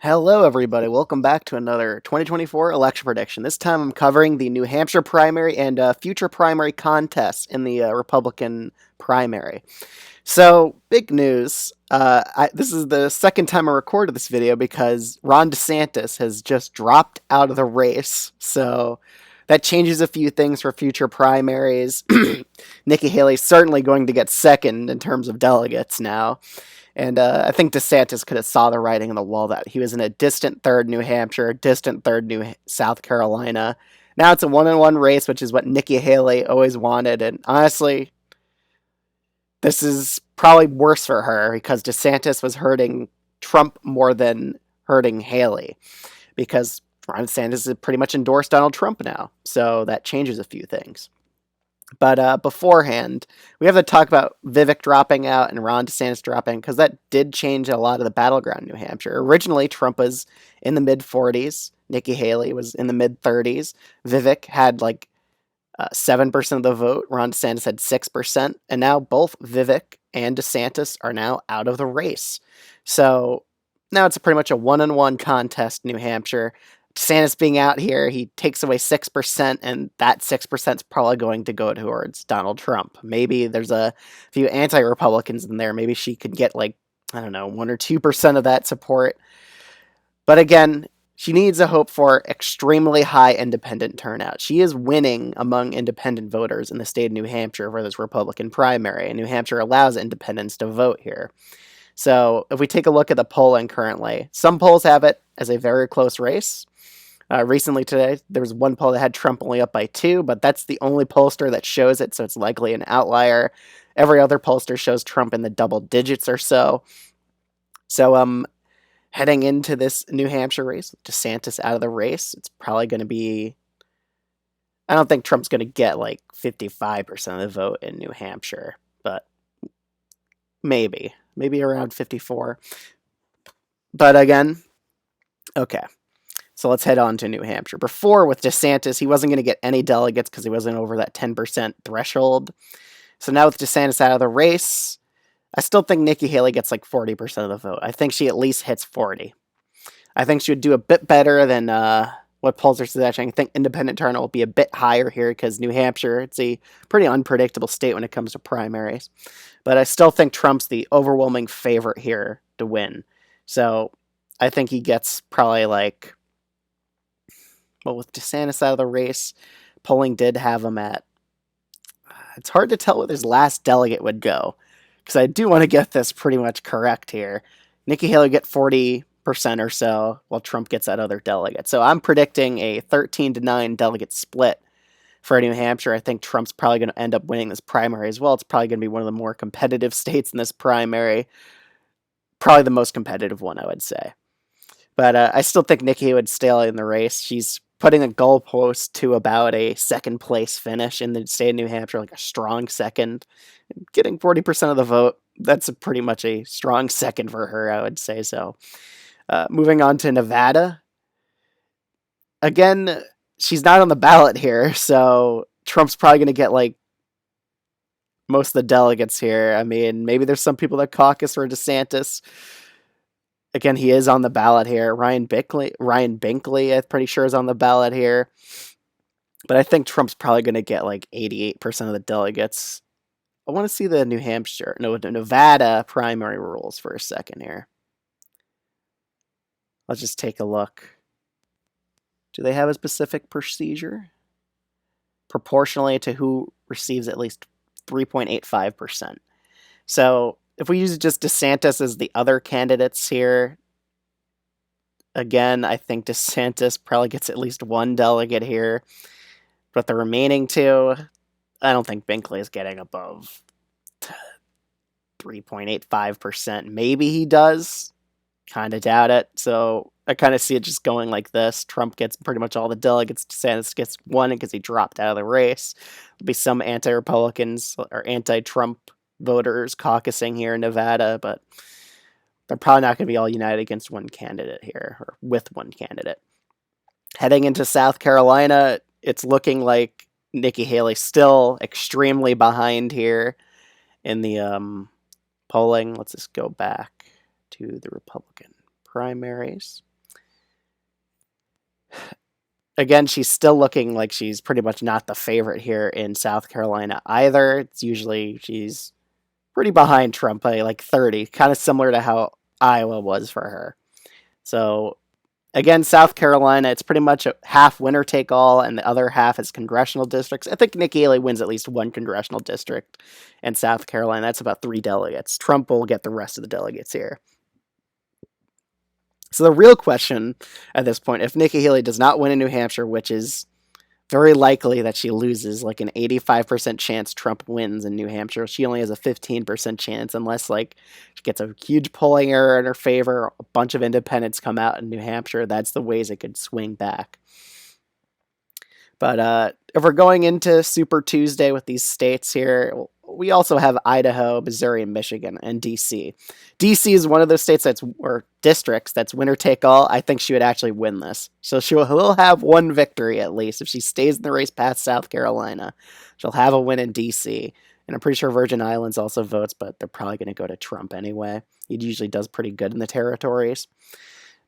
Hello, everybody. Welcome back to another 2024 election prediction. This time I'm covering the New Hampshire primary and future primary contests in the Republican primary. So, big news. This is the second time I recorded this video because Ron DeSantis has just dropped out of the race. So, that changes a few things for future primaries. Nikki Haley's certainly going to get second in terms of delegates now. And I think DeSantis could have saw the writing on the wall that he was in a distant third New Hampshire, distant third New South Carolina. Now it's a one-on-one race, which is what Nikki Haley always wanted. And honestly, this is probably worse for her because DeSantis was hurting Trump more than hurting Haley because Ron DeSantis has pretty much endorsed Donald Trump now. So that changes a few things. But beforehand, we have to talk about Vivek dropping out and Ron DeSantis dropping because that did change a lot of the battleground in New Hampshire. Originally, Trump was in the mid 40s. Nikki Haley was in the mid 30s. Vivek had like 7% of the vote. Ron DeSantis had 6%. And now both Vivek and DeSantis are now out of the race. So now it's pretty much a one-on-one contest in New Hampshire. DeSantis being out here, he takes away 6%, and that 6% is probably going to go towards Donald Trump. Maybe there's a few anti-Republicans in there. Maybe she could get like, I don't know, 1 or 2% of that support. But again, she needs to hope for extremely high independent turnout. She is winning among independent voters in the state of New Hampshire for this Republican primary, and New Hampshire allows independents to vote here. So if we take a look at the polling currently, some polls have it as a very close race. Recently today, there was one poll that had Trump only up by 2, but that's the only pollster that shows it, so it's likely an outlier. Every other pollster shows Trump in the double digits or so. So heading into this New Hampshire race, with DeSantis out of the race, it's probably going to be... I don't think Trump's going to get like 55% of the vote in New Hampshire, but maybe around 54. But again, okay. So let's head on to New Hampshire. Before, with DeSantis, he wasn't going to get any delegates because he wasn't over that 10% threshold. So now with DeSantis out of the race, I still think Nikki Haley gets like 40% of the vote. I think she at least hits 40. I think she would do a bit better than what pollsters said. Actually, I think independent turnout will be a bit higher here because New Hampshire, it's a pretty unpredictable state when it comes to primaries. But I still think Trump's the overwhelming favorite here to win. So I think he gets probably like... Well, with DeSantis out of the race, polling did have him at... It's hard to tell where his last delegate would go, because I do want to get this pretty much correct here. Nikki Haley get 40% or so, while Trump gets that other delegate. So I'm predicting a 13-9 delegate split for New Hampshire. I think Trump's probably going to end up winning this primary as well. It's probably going to be one of the more competitive states in this primary. Probably the most competitive one, I would say. But I still think Nikki would stay in the race. She's putting a goalpost to about a second place finish in the state of New Hampshire, like a strong second. Getting 40% of the vote, that's pretty much a strong second for her, I would say so. Moving on to Nevada. Again, she's not on the ballot here, so Trump's probably going to get like most of the delegates here. I mean, maybe there's some people that caucus for DeSantis. Again, he is on the ballot here. Ryan Binkley, I'm pretty sure, is on the ballot here. But I think Trump's probably going to get like 88% of the delegates. I want to see the Nevada primary rules for a second here. Let's just take a look. Do they have a specific procedure? Proportionally to who receives at least 3.85%. So if we use just DeSantis as the other candidates here, again, I think DeSantis probably gets at least 1 delegate here. But the remaining 2, I don't think Binkley is getting above 3.85%. Maybe he does. Kind of doubt it. So I kind of see it just going like this. Trump gets pretty much all the delegates. DeSantis gets 1 because he dropped out of the race. There'll be some anti-Republicans or anti-Trump voters caucusing here in Nevada, but they're probably not going to be all united against one candidate here, or with one candidate. Heading into South Carolina, it's looking like Nikki Haley still extremely behind here in the polling. Let's just go back to the Republican primaries. Again, she's still looking like she's pretty much not the favorite here in South Carolina either. It's usually she's pretty behind Trump by like 30, kind of similar to how Iowa was for her. So again, South Carolina, it's pretty much a half winner take all, and the other half is congressional districts. I think Nikki Haley wins at least one congressional district in South Carolina. That's about 3 delegates. Trump will get the rest of the delegates here. So the real question at this point, if Nikki Haley does not win in New Hampshire, which is very likely that she loses, like an 85% chance Trump wins in New Hampshire. She only has a 15% chance unless like she gets a huge polling error in her favor, a bunch of independents come out in New Hampshire. That's the ways it could swing back. But if we're going into Super Tuesday with these states here, we also have Idaho, Missouri, and Michigan, and DC. DC is one of those states or districts that's winner take all. I think she would actually win this. So she will have one victory at least. If she stays in the race past South Carolina, she'll have a win in DC. And I'm pretty sure Virgin Islands also votes, but they're probably going to go to Trump anyway. He usually does pretty good in the territories.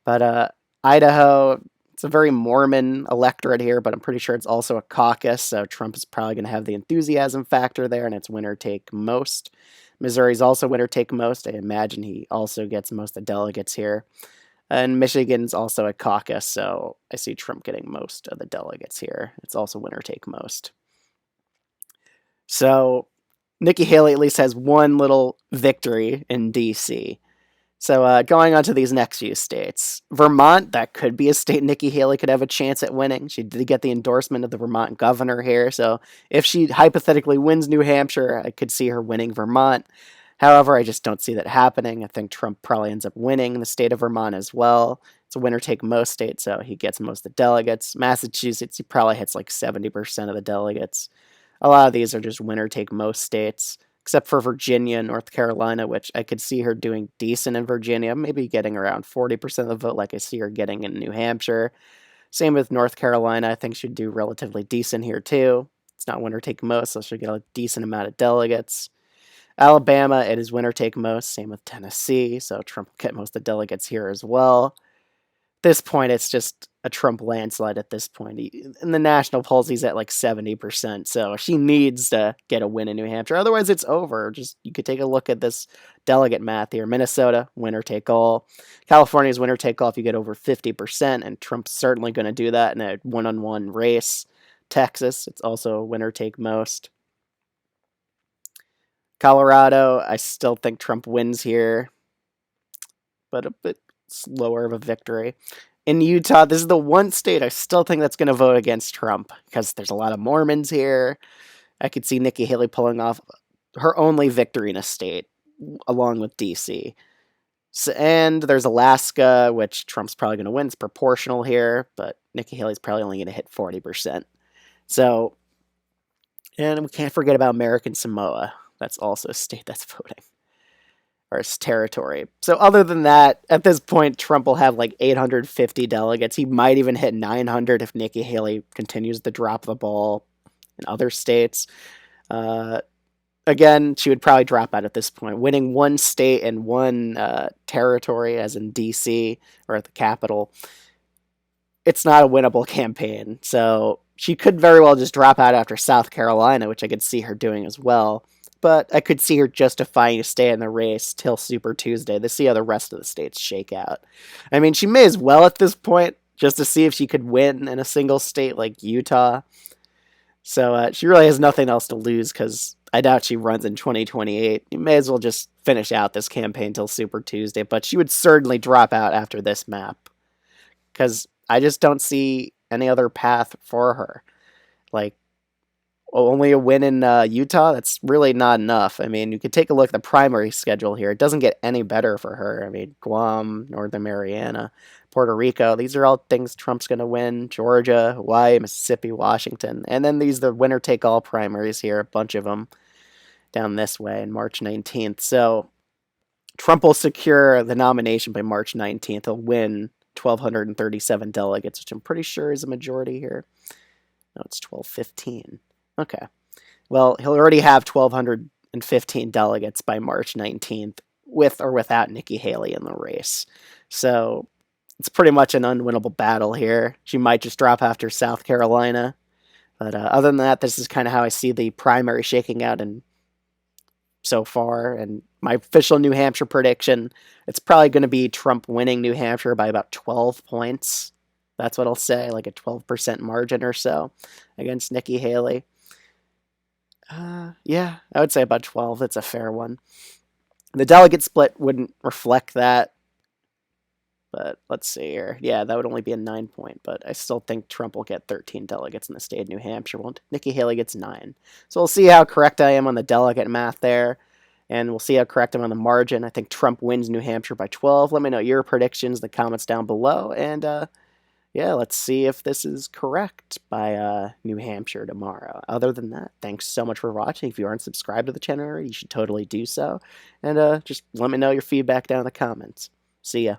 But Idaho, it's a very Mormon electorate here, but I'm pretty sure it's also a caucus, so Trump is probably going to have the enthusiasm factor there, and it's winner take most. Missouri's also winner take most. I imagine he also gets most of the delegates here. And Michigan's also a caucus, so I see Trump getting most of the delegates here. It's also winner take most. So Nikki Haley at least has one little victory in D.C. So going on to these next few states. Vermont, that could be a state Nikki Haley could have a chance at winning. She did get the endorsement of the Vermont governor here. So if she hypothetically wins New Hampshire, I could see her winning Vermont. However, I just don't see that happening. I think Trump probably ends up winning the state of Vermont as well. It's a winner take most state, so he gets most of the delegates. Massachusetts, he probably hits like 70% of the delegates. A lot of these are just winner take most states, except for Virginia and North Carolina, which I could see her doing decent in Virginia, maybe getting around 40% of the vote, like I see her getting in New Hampshire. Same with North Carolina. I think she'd do relatively decent here, too. It's not winner take most, so she'll get a decent amount of delegates. Alabama, it is winner take most. Same with Tennessee, so Trump will get most of the delegates here as well. At this point, it's just a Trump landslide at this point. In the national polls, he's at like 70%, so she needs to get a win in New Hampshire. Otherwise, it's over. Just you could take a look at this delegate math here. Minnesota, winner take all. California's winner take all if you get over 50%, and Trump's certainly going to do that in a one-on-one race. Texas, it's also winner take most. Colorado, I still think Trump wins here, but a bit slower of a victory. In Utah, this is the one state I still think that's going to vote against Trump because there's a lot of Mormons here. I could see Nikki Haley pulling off her only victory in a state, along with D.C. So, and there's Alaska, which Trump's probably going to win. It's proportional here, but Nikki Haley's probably only going to hit 40%. So, and we can't forget about American Samoa. That's also a state that's voting. Or its territory. So other than that, at this point, Trump will have like 850 delegates. He might even hit 900 if Nikki Haley continues to drop the ball in other states. Again, she would probably drop out at this point. Winning one state and one territory, as in D.C. or at the Capitol, it's not a winnable campaign. So she could very well just drop out after South Carolina, which I could see her doing as well. But I could see her justifying to stay in the race till Super Tuesday to see how the rest of the states shake out. I mean, she may as well at this point, just to see if she could win in a single state like Utah. So she really has nothing else to lose because I doubt she runs in 2028. You may as well just finish out this campaign till Super Tuesday, but she would certainly drop out after this map because I just don't see any other path for her. Like, only a win in Utah, that's really not enough. I mean, you could take a look at the primary schedule here. It doesn't get any better for her. I mean, Guam, Northern Mariana, Puerto Rico, these are all things Trump's going to win. Georgia, Hawaii, Mississippi, Washington. And then the winner-take-all primaries here, a bunch of them down this way on March 19th. So Trump will secure the nomination by March 19th. He'll win 1,237 delegates, which I'm pretty sure is a majority here. No, it's 1,215. Okay. Well, he'll already have 1,215 delegates by March 19th, with or without Nikki Haley in the race. So it's pretty much an unwinnable battle here. She might just drop after South Carolina. But other than that, this is kind of how I see the primary shaking out and so far. And my official New Hampshire prediction, it's probably going to be Trump winning New Hampshire by about 12 points. That's what I'll say, like a 12% margin or so against Nikki Haley. Yeah, I would say about 12. That's a fair one. The delegate split wouldn't reflect that, but let's see here. Yeah, that would only be a 9 point, but I still think Trump will get 13 delegates in the state of New Hampshire. Well, Nikki Haley gets 9. So we'll see how correct I am on the delegate math there, and we'll see how correct I'm on the margin. I think Trump wins New Hampshire by 12. Let me know your predictions in the comments down below, and yeah, let's see if this is correct by New Hampshire tomorrow. Other than that, thanks so much for watching. If you aren't subscribed to the channel already, you should totally do so. And just let me know your feedback down in the comments. See ya.